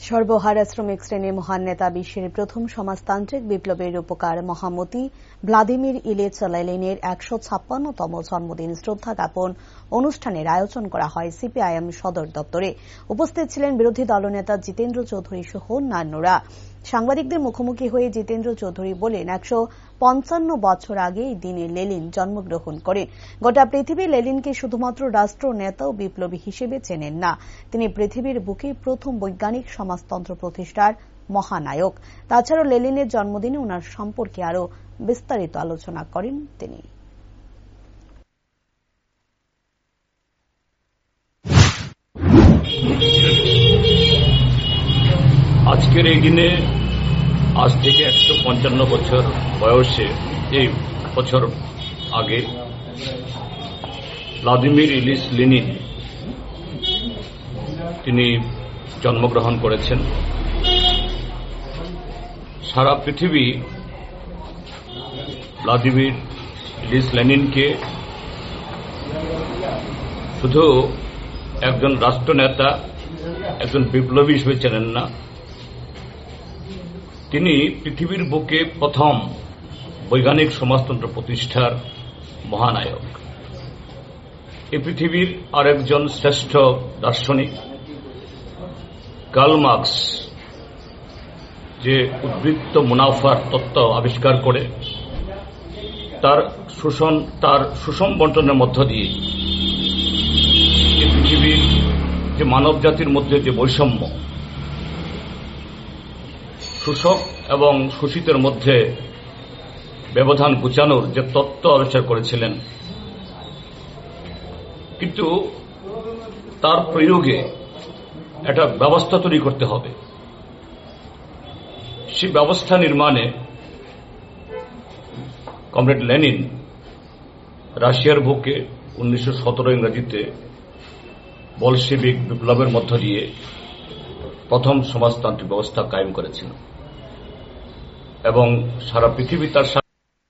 সর্বহারা শ্রমিক শ্রেণীর মহান নেতা, বিশ্বের প্রথম সমাজতান্ত্রিক বিপ্লবের রূপকার মহামতি ভ্লাদিমির ইলিচ লেনিনের ১৫৬তম জন্মদিন শ্রদ্ধা জ্ঞাপন অনুষ্ঠানের আয়োজন করা হয় সিপিআইএম সদর দপ্তরে। উপস্থিত ছিলেন বিরোধী দলনেতা জিতেন্দ্র চৌধুরী সহ অন্যান্যরা। সাংবাদিকদের মুখোমুখি হয়ে জিতেন্দ্র চৌধুরী বলেন, ১৫৫ বছর আগে এই দিনে লেনিন জন্মগ্রহণ করেন। গোটা পৃথিবী লেনিনকে শুধুমাত্র রাষ্ট্র নেতা ও বিপ্লবী হিসেবে চেনেন না, তিনি পৃথিবীর বুকে প্রথম বৈজ্ঞানিক সমাজতন্ত্র প্রতিষ্ঠার মহানায়ক। তাছাড়াও লেনিনের জন্মদিনে ওনার সম্পর্কে আরও বিস্তারিত আলোচনা করেন তিনি। আজকের এই দিনে আজ থেকে ১৫৫ বছর বয়সে এই বছর আগে ভ্লাদিমির ইলিচ লেনিন তিনি জন্মগ্রহণ করেছেন। সারা পৃথিবী ভ্লাদিমির ইলিচ লেনিনকে শুধু একজন রাষ্ট্রনেতা, একজন বিপ্লবী হিসেবে চেনেন না, তিনি পৃথিবীর বুকে প্রথম বৈজ্ঞানিক সমাজতন্ত্র প্রতিষ্ঠার মহানায়ক। এই পৃথিবীর আরেকজন শ্রেষ্ঠ দার্শনিক কার্ল মার্কস, যে উদ্বৃত্ত মুনাফার তত্ত্ব আবিষ্কার করে তার সুষম বণ্টনের মধ্য দিয়ে এই পৃথিবীর যে মানব জাতির মধ্যে যে বৈষম্য, শোষক এবং শোষিতের মধ্যে ব্যবধান ঘুচানোর যে তত্ত্ব আবিষ্কার করেছিলেন, কিন্তু তার প্রয়োগে একটা ব্যবস্থা তৈরি করতে হবে। সেই ব্যবস্থা নির্মাণে কমরেড লেনিন রাশিয়ার বুকে ১৯১৭ ইংরেজিতে বলশেভিক বিপ্লবের মধ্য দিয়ে প্রথম সমাজতান্ত্রিক ব্যবস্থা কায়েম করেছিল এবং সারা পৃথিবী তার